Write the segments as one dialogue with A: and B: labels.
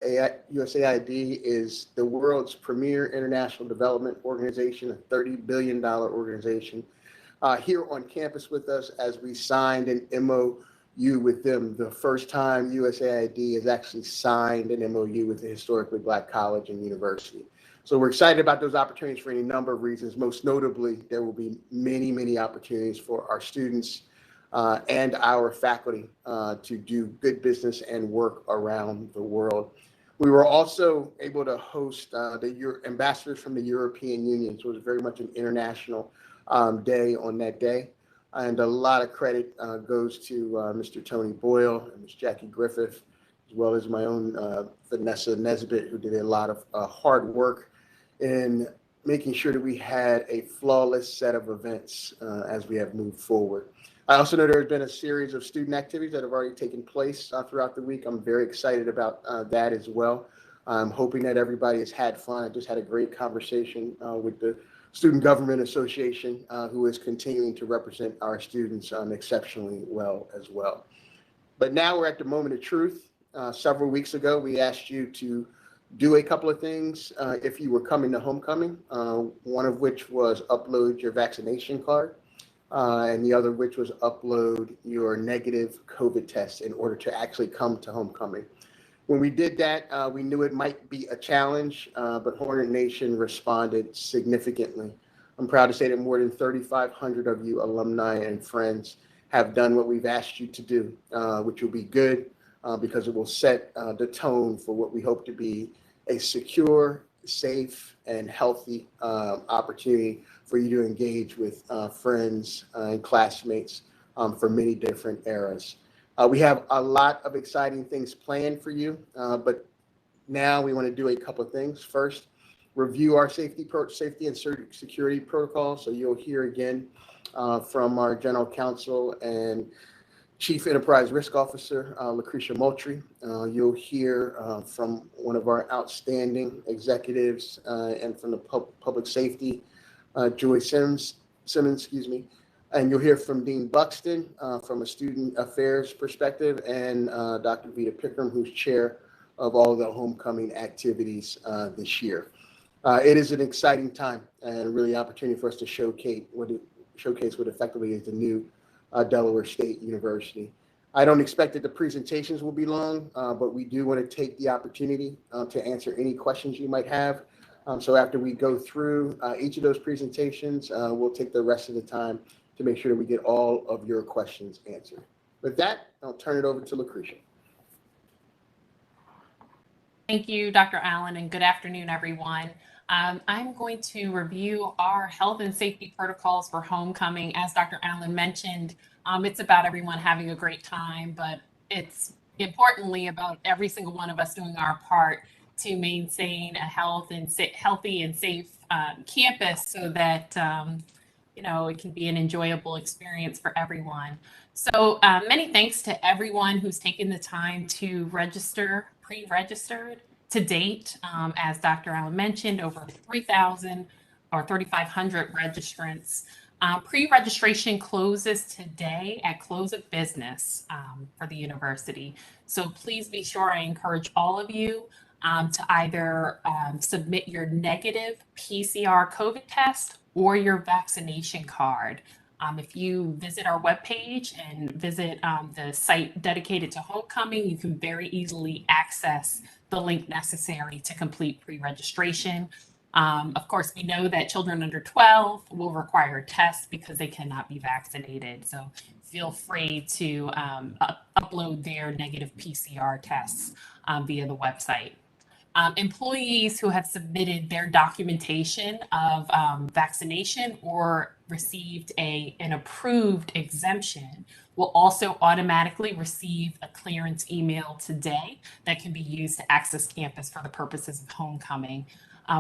A: USAID is the world's premier international development organization, a $30 billion organization, here on campus with us as we signed an MOU with them. The first time USAID has actually signed an MOU with a historically Black college and university. So we're excited about those opportunities for any number of reasons. Most notably, there will be many, many opportunities for our students and our faculty to do good business and work around the world. We were also able to host the ambassadors from the European Union, so it was very much an international day on that day. And a lot of credit goes to Mr. Tony Boyle and Ms. Jackie Griffith, as well as my own Vanessa Nesbitt, who did a lot of hard work in making sure that we had a flawless set of events as we have moved forward. I also know there's been a series of student activities that have already taken place throughout the week. I'm very excited about that as well. I'm hoping that everybody has had fun. I just had a great conversation with the Student Government Association, who is continuing to represent our students exceptionally well as well. But now we're at the moment of truth. Several weeks ago, we asked you to do a couple of things if you were coming to homecoming, one of which was upload your vaccination card. And the other which was upload your negative COVID test in order to actually come to homecoming. When we did that, we knew it might be a challenge, but Hornet Nation responded significantly. I'm proud to say that more than 3,500 of you alumni and friends have done what we've asked you to do, which will be good because it will set the tone for what we hope to be a secure, safe, and healthy opportunity for you to engage with friends and classmates for many different eras. We have a lot of exciting things planned for you, but now we want to do a couple of things. First, review our safety and security protocols. So you'll hear again from our General Counsel and Chief Enterprise Risk Officer, Lucretia Moultrie. You'll hear from one of our outstanding executives and from the public safety, Joy Simmons, and you'll hear from Dean Buxton from a student affairs perspective, and Dr. Vita Pickram, who's chair of all the homecoming activities this year. It is an exciting time and really an opportunity for us to showcase what effectively is the new Delaware State University. I don't expect that the presentations will be long, but we do want to take the opportunity to answer any questions you might have. So after we go through each of those presentations, we'll take the rest of the time to make sure that we get all of your questions answered. With that, I'll turn it over to Lucretia.
B: Thank you, Dr. Allen, and good afternoon, everyone. I'm going to review our health and safety protocols for homecoming. As Dr. Allen mentioned, it's about everyone having a great time, but it's importantly about every single one of us doing our part to maintain a healthy and safe campus so that it can be an enjoyable experience for everyone. So many thanks to everyone who's taken the time to pre-registered to date. As Dr. Allen mentioned, over 3,000 or 3,500 registrants. Pre-registration closes today at close of business for the university. So please be sure, I encourage all of you to either submit your negative PCR COVID test or your vaccination card. If you visit our webpage and visit the site dedicated to homecoming, you can very easily access the link necessary to complete pre-registration. Of course, we know that children under 12 will require tests because they cannot be vaccinated. So feel free to upload their negative PCR tests via the website. Employees who have submitted their documentation of vaccination or received an approved exemption will also automatically receive a clearance email today that can be used to access campus for the purposes of homecoming.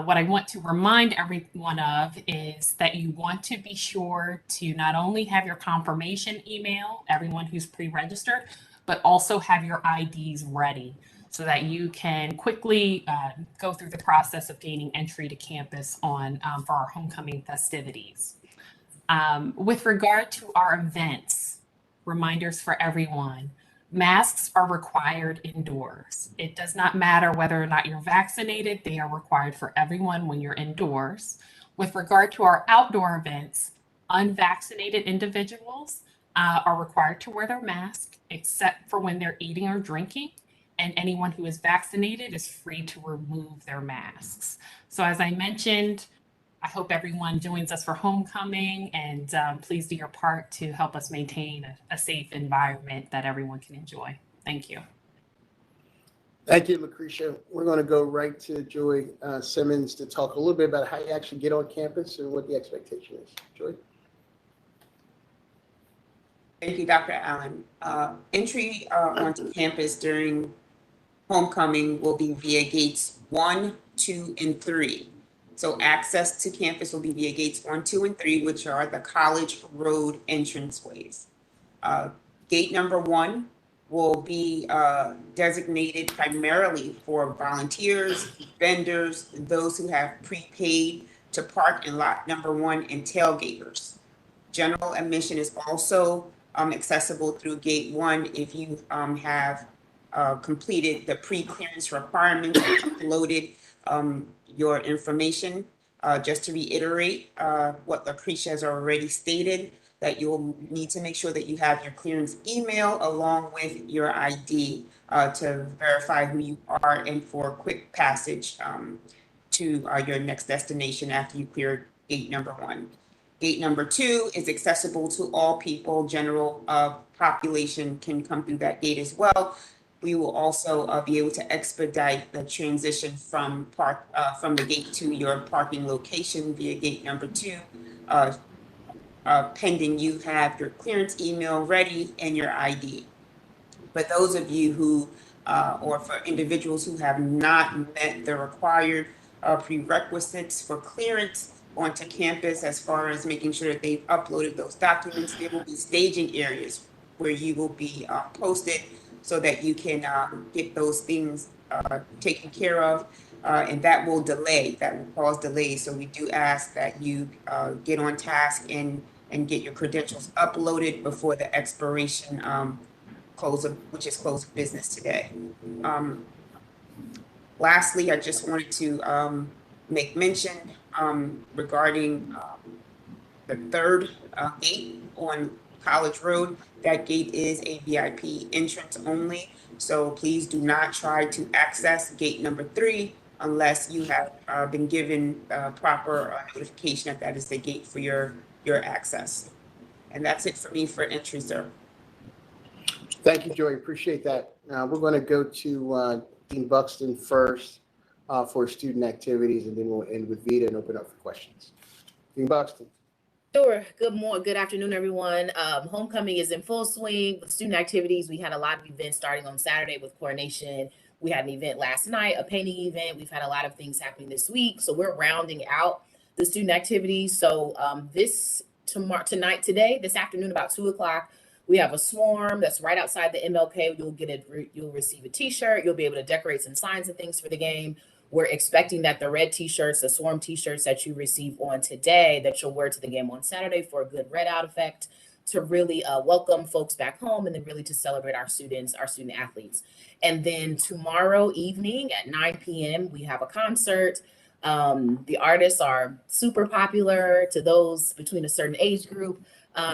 B: What I want to remind everyone of is that you want to be sure to not only have your confirmation email, everyone who's pre-registered, but also have your IDs ready, so that you can quickly go through the process of gaining entry to campus for our homecoming festivities. With regard to our events, reminders for everyone. Masks are required indoors. It does not matter whether or not you're vaccinated, they are required for everyone when you're indoors. With regard to our outdoor events, unvaccinated individuals are required to wear their mask except for when they're eating or drinking, and anyone who is vaccinated is free to remove their masks. So, as I mentioned, I hope everyone joins us for homecoming, and please do your part to help us maintain a safe environment that everyone can enjoy. Thank you.
A: Thank you, Lucretia. We're going to go right to Joy Simmons to talk a little bit about how you actually get on campus and what the expectation is. Joy?
C: Thank you, Dr. Allen. Entry onto campus during homecoming will be via gates 1, 2, and 3. So access to campus will be via gates 1, 2, and 3, which are the College Road entranceways. Gate number 1 will be designated primarily for volunteers, vendors, and those who have prepaid to park in lot number 1, and tailgaters. General admission is also accessible through gate 1 if you have completed the pre-clearance requirements and uploaded your information. Just to reiterate what Lucretia has already stated, that you'll need to make sure that you have your clearance email along with your ID to verify who you are and for quick passage to your next destination after you clear gate number 1. Gate number 2 is accessible to all people. General population can come through that gate as well. We will also be able to expedite the transition from the gate to your parking location via gate number 2, pending you have your clearance email ready and your ID. For those of you who, or for individuals who have not met the required prerequisites for clearance onto campus, as far as making sure that they've uploaded those documents, there will be staging areas where you will be posted so that you can get those things taken care of, and that will cause delays. So we do ask that you get on task and get your credentials uploaded before the expiration which is close of business today. Lastly, I just wanted to make mention regarding the third gate on College Road. That gate is a VIP entrance only, so please do not try to access gate number 3 unless you have been given proper notification that is the gate for your access. And that's it for me for entry, sir.
A: Thank you, Joy. Appreciate that. We're going to go to Dean Buxton first for student activities, and then we'll end with Vita and open up for questions. Dean Buxton.
D: Sure. Good afternoon, everyone. Homecoming is in full swing with student activities. We had a lot of events starting on Saturday with coronation. We had an event last night, a painting event. We've had a lot of things happening this week. So we're rounding out the student activities. So today, this afternoon, about 2:00, we have a swarm that's right outside the MLK. You'll receive a T-shirt. You'll be able to decorate some signs and things for the game. We're expecting that the red T-shirts, the swarm T-shirts that you receive on today, that you'll wear to the game on Saturday for a good red out effect, to really welcome folks back home, and then really to celebrate our student athletes. And then tomorrow evening at 9 p.m., we have a concert. The artists are super popular to those between a certain age group.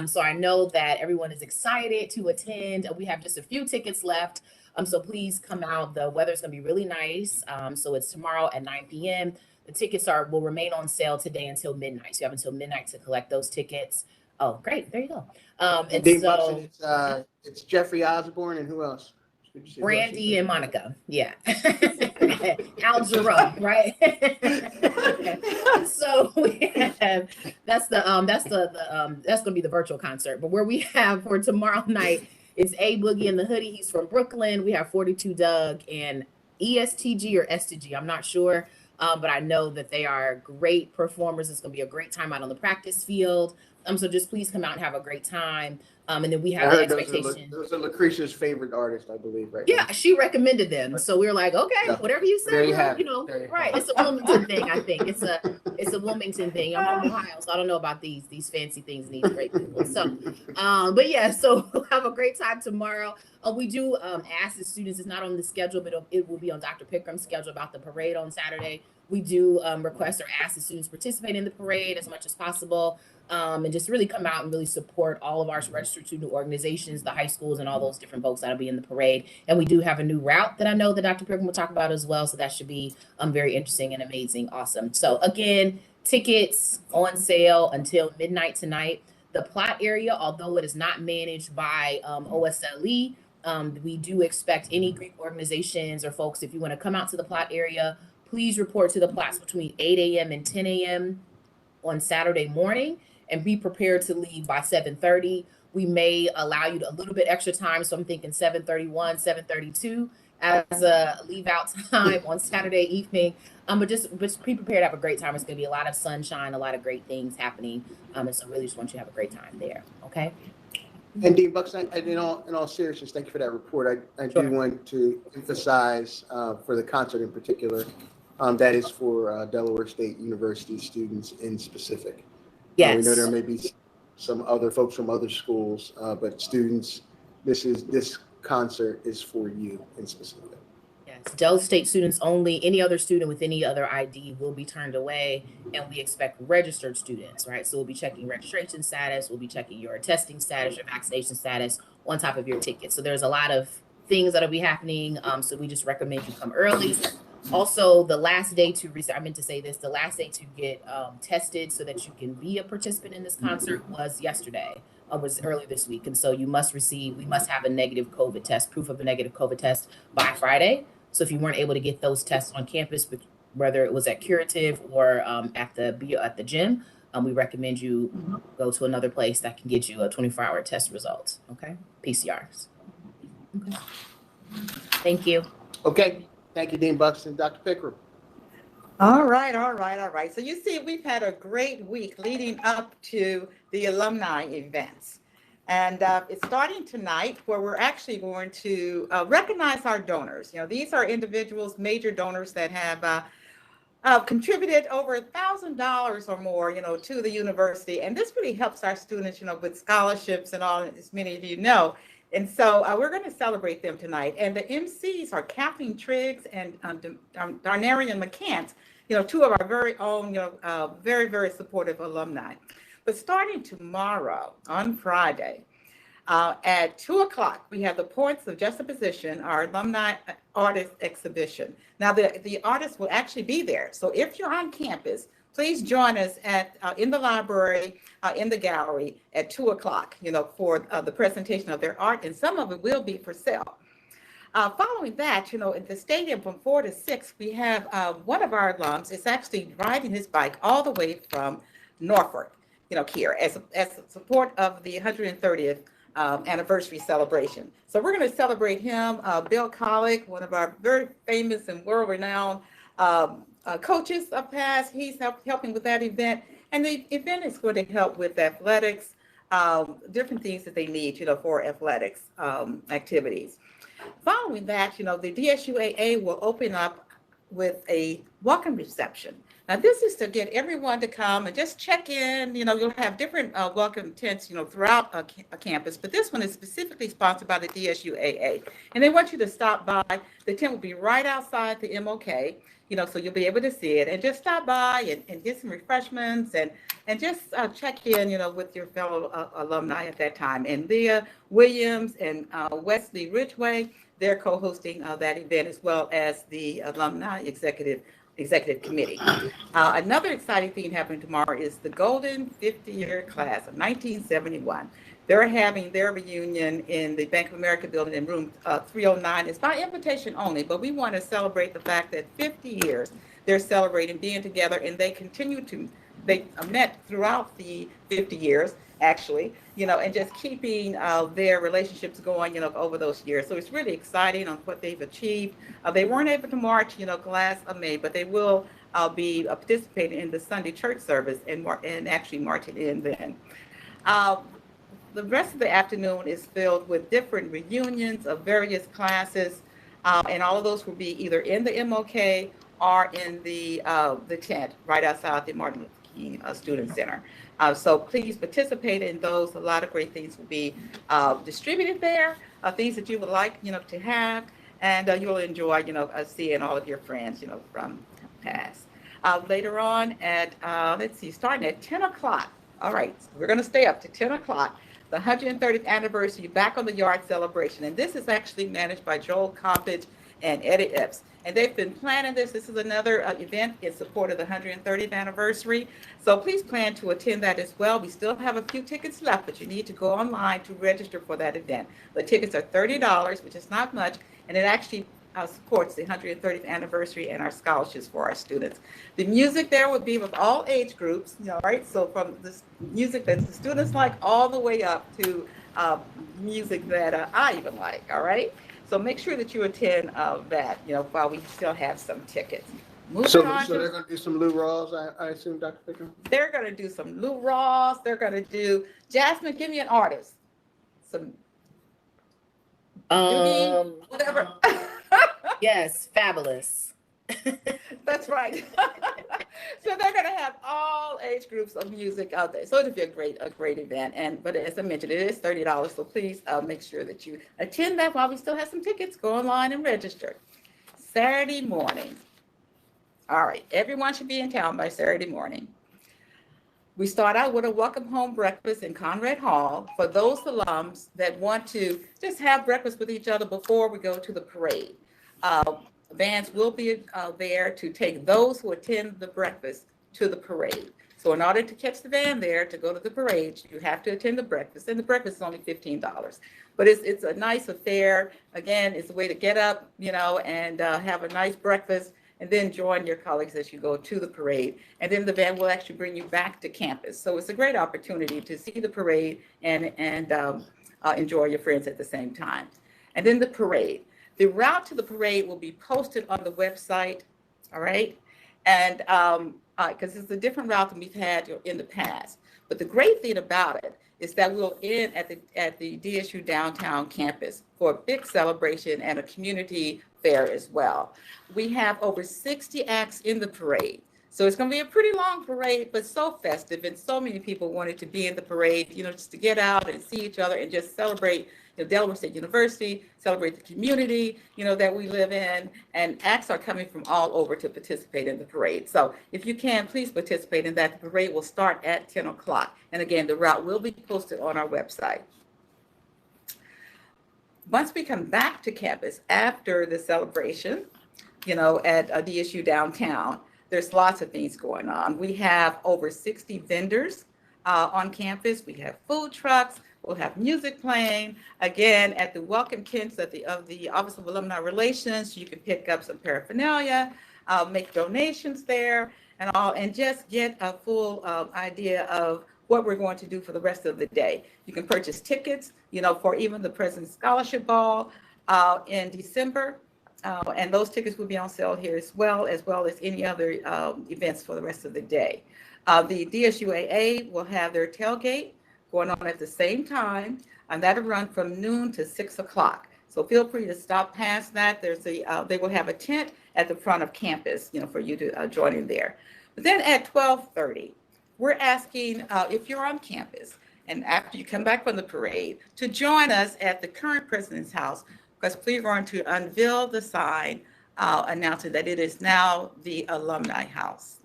D: So I know that everyone is excited to attend. We have just a few tickets left. So please come out. The weather's gonna be really nice. So it's tomorrow at 9 p.m. The tickets will remain on sale today until midnight. So you have until midnight to collect those tickets. Oh, great. There you go. And
A: Dean
D: so
A: Buxton, it's Jeffrey Osborne and who else?
D: Brandy and Monica. Yeah. Al Jerome, right? So we have that's gonna be the virtual concert. But where we have for tomorrow night, it's A Boogie in the Hoodie. He's from Brooklyn. We have 42 Doug and ESTG or STG. I'm not sure. But I know that they are great performers. It's going to be a great time out on the practice field. So just please come out and have a great time. And then we
A: I
D: have the
A: heard
D: expectation.
A: those are Lucretia's favorite artist, I believe, right?
D: Yeah, she recommended them. So we were like, okay,
A: Yeah.
D: whatever you
A: There
D: say,
A: you have it.
D: Right. It's a Wilmington thing, I think. It's a Wilmington thing. I'm from Ohio, so I don't know about these fancy things and these great people. So but yeah, so we'll have a great time tomorrow. We do ask the students, it's not on the schedule, but it will be on Dr. Pickram's schedule about the parade on Saturday. We do request or ask the students participate in the parade as much as possible. And just really come out and really support all of our registered student organizations, the high schools, and all those different folks that'll be in the parade. And we do have a new route that I know that Dr. Pickram will talk about as well. So that should be very interesting and amazing. Awesome. So again, tickets on sale until midnight tonight. The plot area, although it is not managed by OSLE, we do expect any Greek organizations or folks, if you want to come out to the plot area, please report to the plots between 8 a.m. and 10 a.m. on Saturday morning, and be prepared to leave by 7:30. We may allow you a little bit extra time, so I'm thinking 7:31, 7:32 as a leave out time on Saturday evening. But just be prepared to have a great time. It's going to be a lot of sunshine, a lot of great things happening. And so really just want you to have a great time there. Okay.
A: And Dean Buxton, in all seriousness, thank you for that report. I
D: Sure.
A: do want to emphasize for the concert in particular, that is for Delaware State University students in specific.
D: Yes.
A: We know there may be some other folks from other schools, but students, this concert is for you in specific.
D: Yes, Dell State students only. Any other student with any other ID will be turned away, and we expect registered students, right? So we'll be checking registration status, we'll be checking your testing status, your vaccination status on top of your ticket. So there's a lot of things that'll be happening. So we just recommend you come early. Also, the last day to I meant to say this, the last day to get tested so that you can be a participant in this concert was yesterday. Was early this week. And so we must have a negative COVID test, proof of a negative COVID test by Friday. So if you weren't able to get those tests on campus, whether it was at Curative or at the gym, we recommend you go to another place that can get you a 24-hour test result. Okay, PCRs. Okay. Thank you.
A: Okay, thank you, Dean Buxton. Dr. Pickram.
E: All right. So you see, we've had a great week leading up to the alumni events. And it's starting tonight, where we're actually going to recognize our donors. These are individuals, major donors that have contributed over $1,000 or more, to the university. And this really helps our students, with scholarships and all, as many of you know. And so we're going to celebrate them tonight. And the MCs are Kathleen Triggs and Darnarian McCants, two of our very own, very, very supportive alumni. But starting tomorrow, on Friday, at 2:00, we have the Points of Juxtaposition, our alumni artist exhibition. Now, the artists will actually be there. So if you're on campus, please join us in the library, in the gallery at 2:00, for the presentation of their art, and some of it will be for sale. Following that, at the stadium from 4 to 6, we have one of our alums is actually riding his bike all the way from Norfolk, here as support of the 130th anniversary celebration. So we're going to celebrate him. Bill Collick, one of our very famous and world-renowned coaches of past, he's helping with that event. And the event is going to help with athletics, different things that they need, for athletics activities. Following that, the DSUAA will open up with a welcome reception. Now, this is to get everyone to come and just check in. You'll have different welcome tents, throughout a campus, but this one is specifically sponsored by the DSUAA. And they want you to stop by. The tent will be right outside the MOK, so you'll be able to see it. And just stop by and get some refreshments and just check in, with your fellow alumni at that time. And Leah Williams and Wesley Ridgway, they're co-hosting that event, as well as the Alumni Executive Committee. Another exciting thing happening tomorrow is the Golden 50-year class of 1971. They're having their reunion in the Bank of America building in room 309. It's by invitation only, but we want to celebrate the fact that 50 years they're celebrating being together, and they met throughout the 50 years, actually, and just keeping their relationships going, over those years. So it's really exciting on what they've achieved. They weren't able to march, class of May, but they will be participating in the Sunday church service and actually marching in then. the rest of the afternoon is filled with different reunions of various classes, and all of those will be either in the MOK or in the tent right outside the Martin Luther King Student Center. So please participate in those. A lot of great things will be distributed there, things that you would like, to have, and you'll enjoy, seeing all of your friends, from past. Later on at, let's see, starting at 10 o'clock. All right, so we're going to stay up to 10 o'clock. The 130th anniversary Back on the Yard celebration. And this is actually managed by Joel Compage and Eddie Epps. And they've been planning this. This is another event in support of the 130th anniversary. So please plan to attend that as well. We still have a few tickets left, but you need to go online to register for that event. The tickets are $30, which is not much, and it actually supports the 130th anniversary and our scholarships for our students. The music there would be with all age groups, right? So from this music that the students like all the way up to music that I even like, all right? So make sure that you attend that, while we still have some tickets.
A: So they're going to do some Lou Rawls, I assume, Dr. Pickering?
E: They're going to do some Lou Rawls. They're going to do, Jasmine, give me an artist. Some, whatever.
D: Yes, fabulous.
E: That's right. So they're going to have all age groups of music out there. So it'll be a great event. But as I mentioned, it is $30. So please make sure that you attend that while we still have some tickets. Go online and register. Saturday morning. All right. Everyone should be in town by Saturday morning. We start out with a welcome home breakfast in Conrad Hall for those alums that want to just have breakfast with each other before we go to the parade. Vans will be there to take those who attend the breakfast to the parade. So in order to catch the van there to go to the parade, you have to attend the breakfast, and the breakfast is only $15. But it's a nice affair. Again, it's a way to get up, and have a nice breakfast, and then join your colleagues as you go to the parade. And then the van will actually bring you back to campus. So it's a great opportunity to see the parade and enjoy your friends at the same time. And then the parade. The route to the parade will be posted on the website, all right? And because it's a different route than we've had in the past. But the great thing about it is that we'll end at the DSU downtown campus for a big celebration and a community fair as well. We have over 60 acts in the parade. So it's going to be a pretty long parade, but so festive, and so many people wanted to be in the parade, just to get out and see each other and just celebrate Delaware State University, celebrate the community, that we live in, and acts are coming from all over to participate in the parade. So if you can, please participate in that. The parade will start at 10 o'clock. And again, the route will be posted on our website. Once we come back to campus after the celebration, at DSU downtown, there's lots of things going on. We have over 60 vendors on campus. We have food trucks. We'll have music playing. Again, at the welcome kits of the Office of Alumni Relations, you can pick up some paraphernalia, make donations there, and just get a full idea of what we're going to do for the rest of the day. You can purchase tickets, for even the President's Scholarship Ball in December. And those tickets will be on sale here as well as any other events for the rest of the day. The DSUAA will have their tailgate going on at the same time, and that'll run from noon to 6 o'clock. So feel free to stop past that. They will have a tent at the front of campus, for you to join in there. But then at 12:30, we're asking if you're on campus and after you come back from the parade to join us at the current president's house, because we're going to unveil the sign announcing that it is now the Alumni House,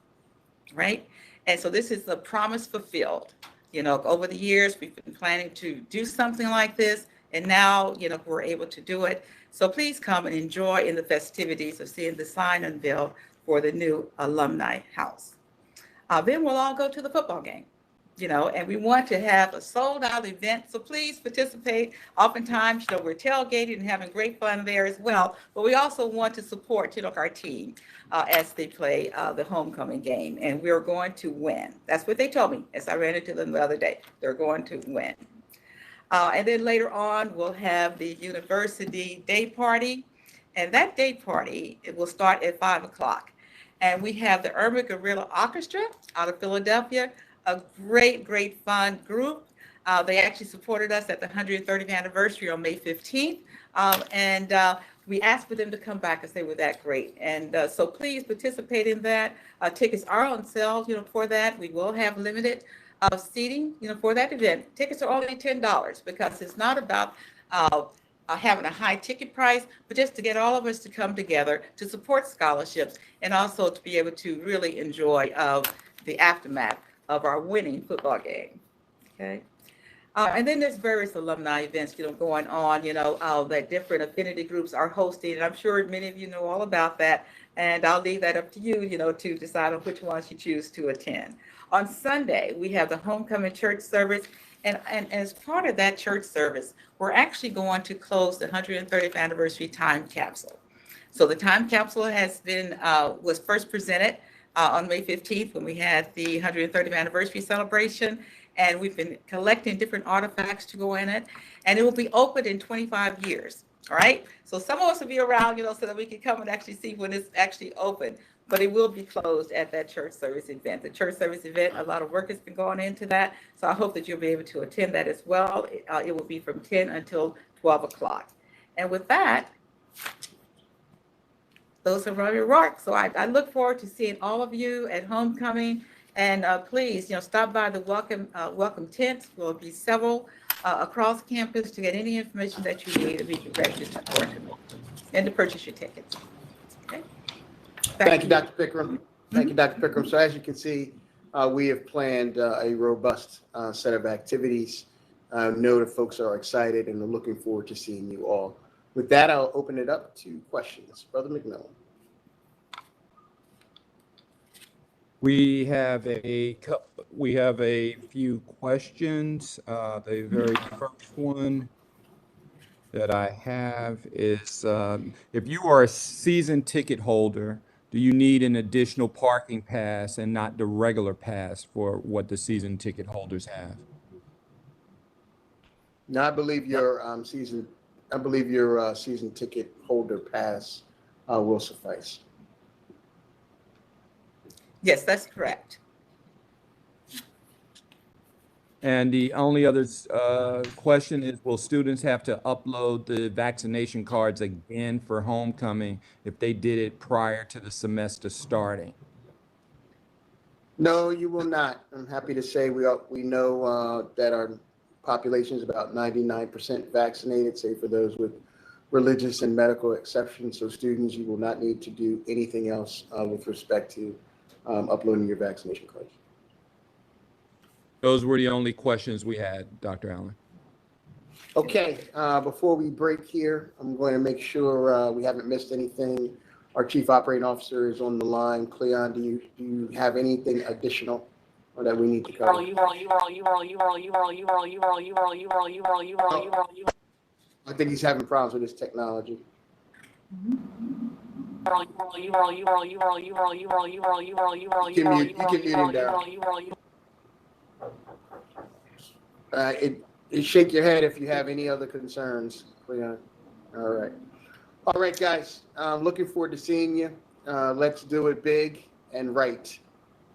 E: right? And so this is the promise fulfilled. Over the years, we've been planning to do something like this, and now, we're able to do it. So please come and enjoy in the festivities of seeing the sign unveiled for the new Alumni House. Then we'll all go to the football game, and we want to have a sold out event. So please participate. Oftentimes, we're tailgating and having great fun there as well. But we also want to support, our team as they play the homecoming game. And we're going to win. That's what they told me as I ran into them the other day. They're going to win. And then later on, we'll have the university day party. And that day party, it will start at 5 o'clock. And we have the Irma Guerrilla Orchestra out of Philadelphia, a great fun group. They actually supported us at the 130th anniversary on May 15th. And we asked for them to come back because they were that great. And so please participate in that. Tickets are on sale, for that. We will have limited seating, for that event. Tickets are only $10 because it's not about having a high ticket price, but just to get all of us to come together to support scholarships and also to be able to really enjoy the aftermath of our winning football game. Okay. And then there's various alumni events, going on, that different affinity groups are hosting. And I'm sure many of you know all about that. And I'll leave that up to you, to decide on which ones you choose to attend. On Sunday, we have the homecoming church service. And as part of that church service, we're actually going to close the 130th anniversary time capsule. So the time capsule was first presented on May 15th when we had the 130th anniversary celebration. And we've been collecting different artifacts to go in it. And it will be open in 25 years. All right. So some of us will be around, so that we can come and actually see when it's actually open. But it will be closed at that church service event. The church service event, a lot of work has been going into that. So I hope that you'll be able to attend that as well. It will be from 10 until 12 o'clock. And with that, those are my remarks. So I look forward to seeing all of you at homecoming. And please, stop by the welcome tents. There will be several across campus to get any information that you need to be registered for and to purchase your tickets. Okay.
A: Thank you, Dr. Pickram. Thank you, Dr. Pickram. So as you can see, we have planned a robust set of activities. Know that folks are excited and are looking forward to seeing you all. With that, I'll open it up to questions. Brother McMillan.
F: We have a few questions. The very first one that I have is, if you are a season ticket holder, do you need an additional parking pass and not the regular pass for what the season ticket holders have?
A: No, I believe your season ticket holder pass will suffice.
E: Yes, that's correct.
F: And the only other question is, will students have to upload the vaccination cards again for homecoming if they did it prior to the semester starting?
A: No, you will not. I'm happy to say we know that our population is about 99% vaccinated, save for those with religious and medical exceptions. So students, you will not need to do anything else with respect to uploading your vaccination cards.
F: Those were the only questions we had, Dr. Allen.
A: Okay, before we break here, I'm going to make sure we haven't missed anything. Our Chief Operating Officer is on the line. Cleon, do you have anything additional that we need to cover? I think he's having problems with his technology. You can mute him down. Shake your head if you have any other concerns, Cleon. All right, guys. Looking forward to seeing you. Let's do it big and right,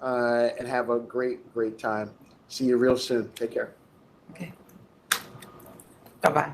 A: and have a great time. See you real soon. Take care.
E: Okay. Bye-bye.